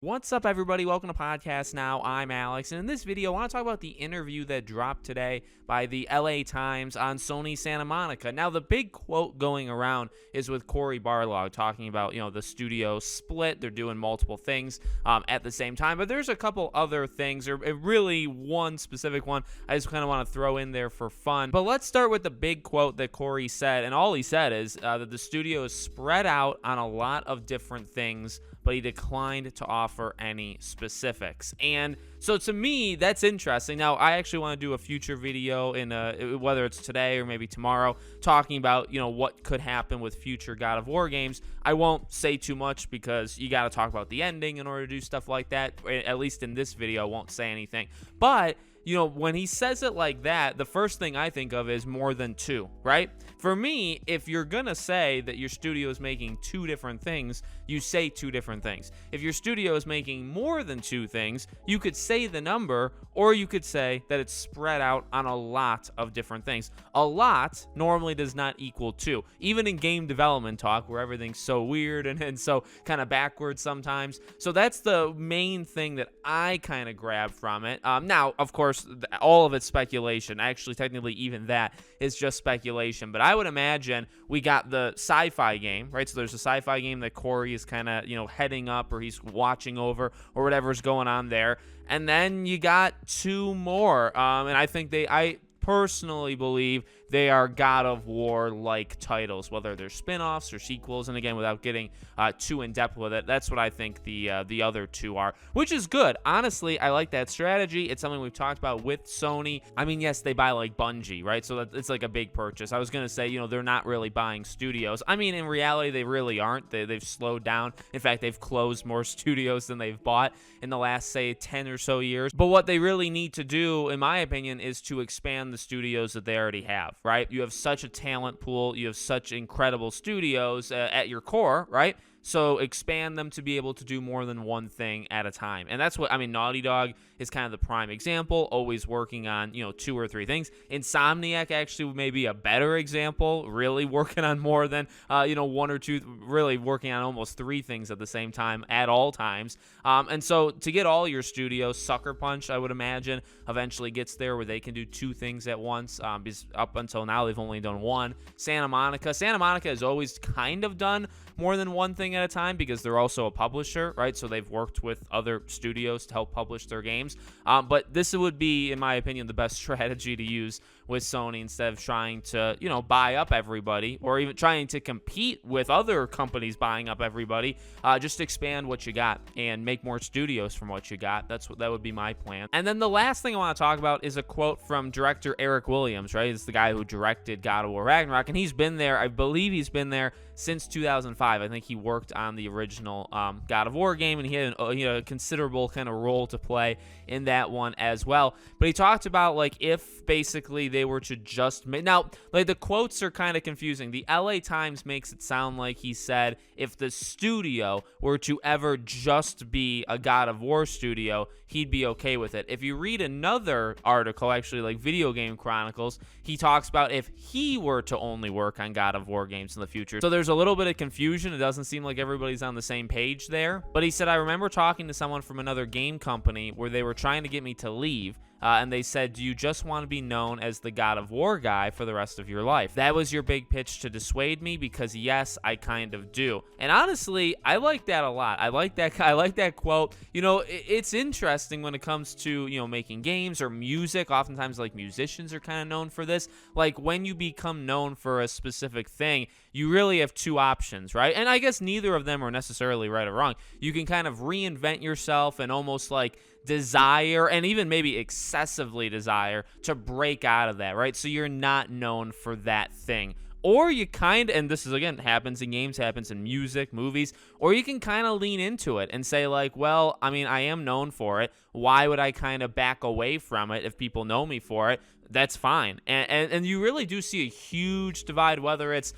What's up, everybody? Welcome to Podcast Now. I'm Alex, and in this video, I want to talk about the interview that dropped today by the LA Times on Sony Santa Monica. Now, the big quote going around is with Cory Barlog talking about, the studio split. They're doing multiple things at the same time, but there's a couple other things, or really one specific one I just kind of want to throw in there for fun. But let's start with the big quote that Cory said, and all he said is that the studio is spread out on a lot of different things, but he declined to offer any specifics. And so to me, that's interesting. Now, I actually want to do a future video in whether it's today or maybe tomorrow, talking about, what could happen with future God of War games. I won't say too much because you got to talk about the ending in order to do stuff like that. At least in this video, I won't say anything. But when he says it like that, the first thing I think of is more than two, right? For me, if you're going to say that your studio is making two different things, you say two different things. If your studio is making more than two things, you could say the number, or you could say that it's spread out on a lot of different things. A lot normally does not equal two. Even in game development talk, where everything's so weird and so kind of backwards sometimes. So that's the main thing that I kind of grab from it. Now, of course, all of it's speculation. Actually, technically, even that is just speculation. But I would imagine we got the sci-fi game, right? So there's a sci-fi game that Cory is kind of, heading up, or he's watching over, or whatever's going on there. And then you got two more. And I personally believe they are God of War-like titles, whether they're spin-offs or sequels. And again, without getting too in-depth with it, that's what I think the other two are, which is good. Honestly, I like that strategy. It's something we've talked about with Sony. I mean, yes, they buy like Bungie, right? So it's like a big purchase. I was going to say, they're not really buying studios. I mean, in reality, they really aren't. They've slowed down. In fact, they've closed more studios than they've bought in the last, say, 10 or so years. But what they really need to do, in my opinion, is to expand the studios that they already have. Right? You have such a talent pool. You have such incredible studios at your core, right? So expand them to be able to do more than one thing at a time. And that's what, Naughty Dog is kind of the prime example, always working on, two or three things. Insomniac actually may be a better example, really working on more than, one or two, really working on almost three things at the same time at all times. And so to get all your studios, Sucker Punch, I would imagine, eventually gets there where they can do two things at once. Because up until now, they've only done one. Santa Monica has always kind of done more than one thing at a time because they're also a publisher, right? So they've worked with other studios to help publish their games. But this would be, in my opinion, the best strategy to use with Sony instead of trying to, buy up everybody or even trying to compete with other companies buying up everybody. Just expand what you got and make more studios from what you got. That would be my plan. And then the last thing I want to talk about is a quote from director Eric Williams, right? It's the guy who directed God of War Ragnarok, and he's been there. I believe he's been there since 2005. I think he worked on the original God of War game, and he had a considerable kind of role to play in that one as well. But he talked about if basically they were to just make, now the quotes are kind of confusing. The LA Times makes it sound like he said if the studio were to ever just be a God of War studio, he'd be okay with it. If you read another article, actually like Video Game Chronicles, he talks about if he were to only work on God of War games in the future. So there's a little bit of confusion. It doesn't seem like everybody's on the same page there. But he said, I remember talking to someone from another game company where they were trying to get me to leave. And they said, do you just want to be known as the God of War guy for the rest of your life? That was your big pitch to dissuade me because yes, I kind of do. And honestly, I like that a lot. I like that quote. It's interesting when it comes to, making games or music. Oftentimes musicians are kind of known for this. When you become known for a specific thing, you really have two options, right? And I guess neither of them are necessarily right or wrong. You can kind of reinvent yourself and almost desire, and even maybe excessively desire, to break out of that, right? So you're not known for that thing. Or you and this is again happens in games, happens in music, movies, or you can kind of lean into it and say well, I am known for it. Why would I kind of back away from it if people know me for it? that's fine. And you really do see a huge divide, whether it's,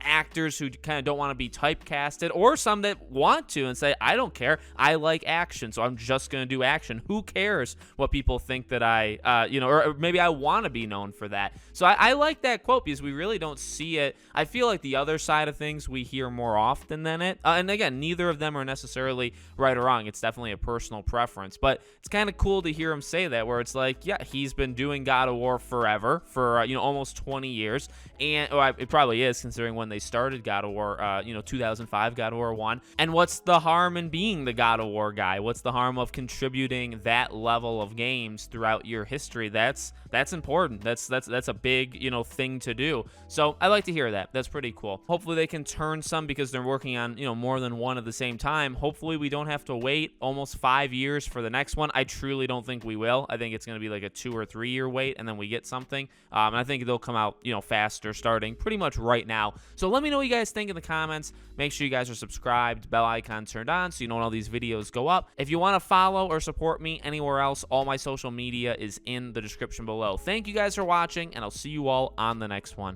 actors who kind of don't want to be typecasted, or some that want to and say, I don't care, I like action, so I'm just going to do action. Who cares what people think that I, or maybe I want to be known for that. So I like that quote, because we really don't see it. I feel like the other side of things we hear more often than it. And again, neither of them are necessarily right or wrong. It's definitely a personal preference, but it's kind of cool to hear him say that, where it's like, yeah, he's been doing God of War forever, for almost 20 years, and it probably is, considering when they started God of War, 2005 God of War 1. And what's the harm in being the God of War guy? What's the harm of contributing that level of games throughout your history? That's important. That's a big, thing to do. So I like to hear that. That's pretty cool. Hopefully they can turn some, because they're working on, more than one at the same time. Hopefully we don't have to wait almost 5 years for the next one. I truly don't think we will. I think it's going to be like a 2 or 3 year wait, and then we get something. And I think they'll come out, faster, starting pretty much right now. So let me know what you guys think in the comments. Make sure you guys are subscribed, bell icon turned on, so you know when all these videos go up. If you want to follow or support me anywhere else, all my social media is in the description below. Thank you guys for watching, and I'll see you all on the next one.